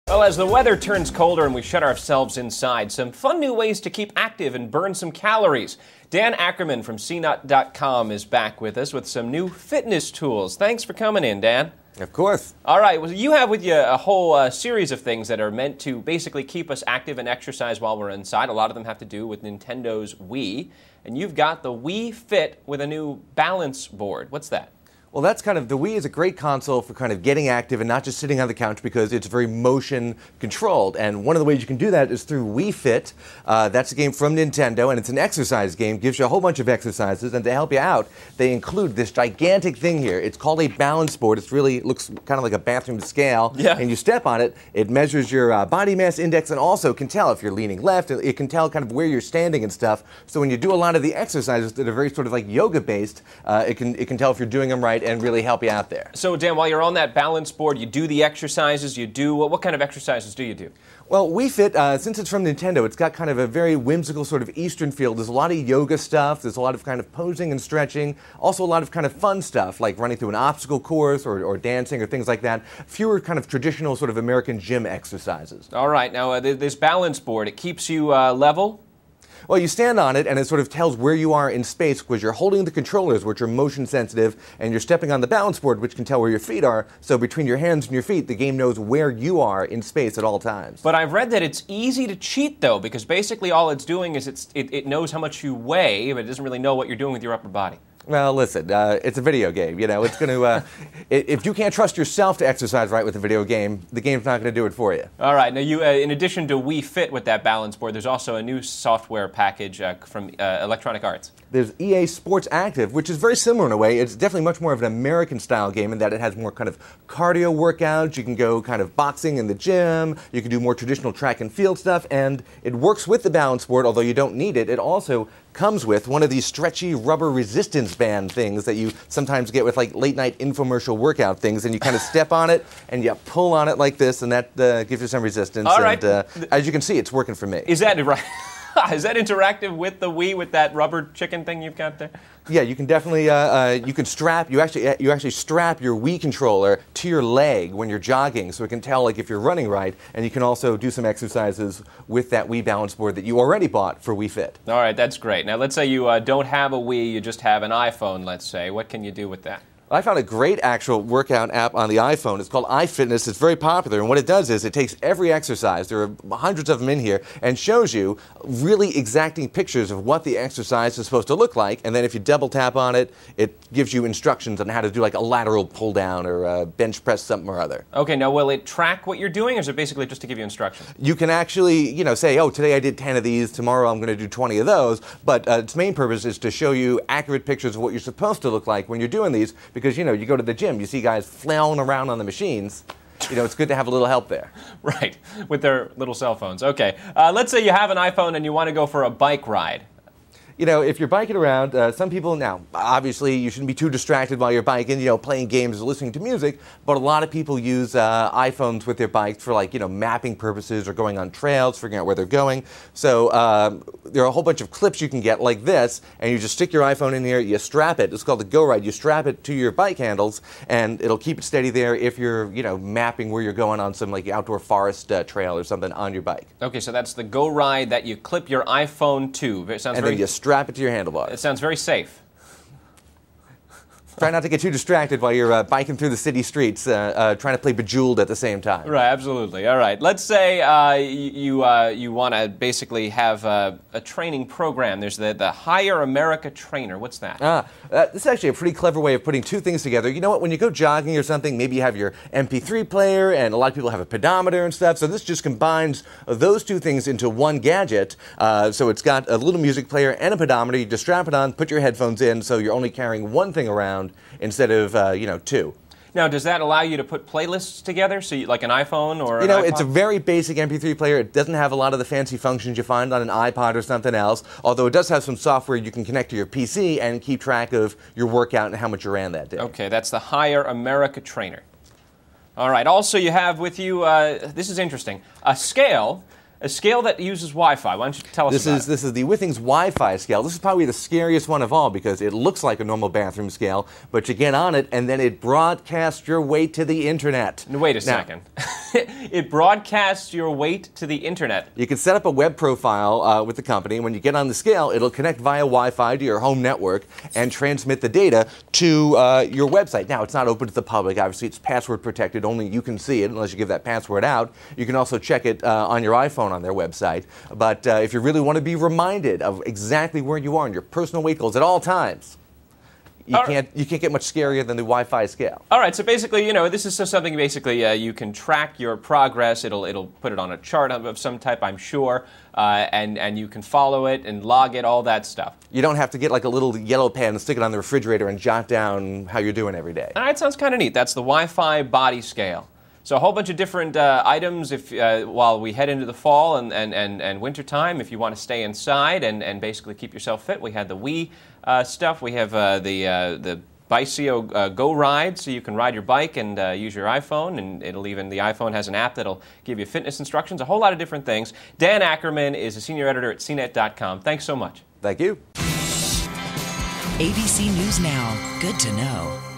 Well, as the weather turns colder and we shut ourselves inside, some fun new ways to keep active and burn some calories. Dan Ackerman from CNOT.com is back with us with some new fitness tools. Thanks for coming in, Dan. Of course. All right, well, you have with you a whole series of things that are meant to basically keep us active and exercise while we're inside. A lot of them have to do with Nintendo's Wii. And you've got the Wii Fit with a new balance board. What's that? Well, that's kind of, the Wii is a great console for kind of getting active and not just sitting on the couch because it's very motion controlled. And one of the ways you can do that is through Wii Fit. That's a game from Nintendo, and it's an exercise game. Gives you a whole bunch of exercises, and to help you out, they include this gigantic thing here. It's called a balance board. It looks kind of like a bathroom scale. Yeah. And you step on it, it measures your body mass index and also can tell if you're leaning left. It can tell kind of where you're standing and stuff. So when you do a lot of the exercises that are very sort of like yoga-based, it can tell if you're doing them right and really help you out there. So, Dan, while you're on that balance board, you do the exercises, what kind of exercises do you do? Well, Wii Fit, since it's from Nintendo, it's got kind of a very whimsical sort of Eastern feel. There's a lot of yoga stuff, there's a lot of kind of posing and stretching, also a lot of kind of fun stuff, like running through an obstacle course or dancing or things like that. Fewer kind of traditional sort of American gym exercises. All right, now this balance board, it keeps you level? Well, you stand on it, and it sort of tells where you are in space because you're holding the controllers, which are motion sensitive, and you're stepping on the balance board, which can tell where your feet are. So between your hands and your feet, the game knows where you are in space at all times. But I've read that it's easy to cheat, though, because basically all it's doing is it knows how much you weigh, but it doesn't really know what you're doing with your upper body. Well, listen, it's a video game. You know, it's going to. If you can't trust yourself to exercise right with a video game, the game's not going to do it for you. All right. Now, you, in addition to Wii Fit with that balance board, there's also a new software package from Electronic Arts. There's EA Sports Active, which is very similar in a way. It's definitely much more of an American-style game in that it has more kind of cardio workouts. You can go kind of boxing in the gym. You can do more traditional track and field stuff, and it works with the balance board, although you don't need it. It also comes with one of these stretchy rubber resistance band things that you sometimes get with like late-night infomercial workout things, and you kind of step on it and you pull on it like this, and that gives you some resistance. All right. And as you can see, it's working for me. Is that right? Is that interactive with the Wii, with that rubber chicken thing you've got there? Yeah, you can definitely, you can strap, you actually strap your Wii controller to your leg when you're jogging, so it can tell like if you're running right, and you can also do some exercises with that Wii balance board that you already bought for Wii Fit. All right, that's great. Now, let's say you don't have a Wii, you just have an iPhone, let's say. What can you do with that? I found a great actual workout app on the iPhone. It's called iFitness. It's very popular, and what it does is it takes every exercise, there are hundreds of them in here, and shows you really exacting pictures of what the exercise is supposed to look like, and then if you double tap on it, it gives you instructions on how to do like a lateral pull down or a bench press something or other. Okay, now will it track what you're doing, or is it basically just to give you instructions? You can actually, you know, say, oh, today I did 10 of these, tomorrow I'm going to do 20 of those, but its main purpose is to show you accurate pictures of what you're supposed to look like when you're doing these. Because, you know, you go to the gym, you see guys flailing around on the machines. You know, it's good to have a little help there. Right, with their little cell phones. Okay, let's say you have an iPhone and you want to go for a bike ride. You know, if you're biking around, some people, now, obviously you shouldn't be too distracted while you're biking, you know, playing games or listening to music, but a lot of people use iPhones with their bikes for, like, you know, mapping purposes or going on trails, figuring out where they're going. So there are a whole bunch of clips you can get like this, and you just stick your iPhone in here, you strap it, it's called the Go Ride, you strap it to your bike handles, and it'll keep it steady there if you're, you know, mapping where you're going on some, like, outdoor forest trail or something on your bike. Okay, so that's the Go Ride that you clip your iPhone to. It sounds and very... then you strap it to your handlebars. It sounds very safe. Try not to get too distracted while you're biking through the city streets, trying to play Bejeweled at the same time. Right, absolutely. All right. Let's say you want to basically have a training program. There's the Higher America Trainer. What's that? This is actually a pretty clever way of putting two things together. You know what? When you go jogging or something, maybe you have your MP3 player, and a lot of people have a pedometer and stuff. So this just combines those two things into one gadget. So it's got a little music player and a pedometer. You just strap it on, put your headphones in, so you're only carrying one thing around instead of, you know, two. Now, does that allow you to put playlists together, so like an iPhone or an iPod? iPod? It's a very basic MP3 player. It doesn't have a lot of the fancy functions you find on an iPod or something else, although it does have some software you can connect to your PC and keep track of your workout and how much you ran that day. Okay, that's the Higher America Trainer. All right, also you have with you, this is interesting, a scale a scale that uses Wi-Fi. Why don't you tell us about it? This is the Withings Wi-Fi scale. This is probably the scariest one of all because it looks like a normal bathroom scale, but you get on it and then it broadcasts your weight to the internet. Wait a second. It broadcasts your weight to the internet. You can set up a web profile with the company, and when you get on the scale, it'll connect via Wi-Fi to your home network and transmit the data to your website. Now, it's not open to the public. Obviously, it's password protected. Only you can see it unless you give that password out. You can also check it on your iPhone on their website. But if you really want to be reminded of exactly where you are and your personal weight goals at all times, you can't get much scarier than the Wi-Fi scale. All right, so basically, this is something basically you can track your progress. It'll put it on a chart of some type, I'm sure, and you can follow it and log it, all that stuff. You don't have to get like a little yellow pen and stick it on the refrigerator and jot down how you're doing every day. All right, sounds kind of neat. That's the Wi-Fi body scale. So a whole bunch of different items while we head into the fall and winter time. If you want to stay inside and basically keep yourself fit, we had the Wii stuff. We have the Bicio Go Ride, so you can ride your bike and use your iPhone, and the iPhone has an app that'll give you fitness instructions, a whole lot of different things. Dan Ackerman is a senior editor at CNET.com. Thanks so much. Thank you. ABC News Now. Good to know.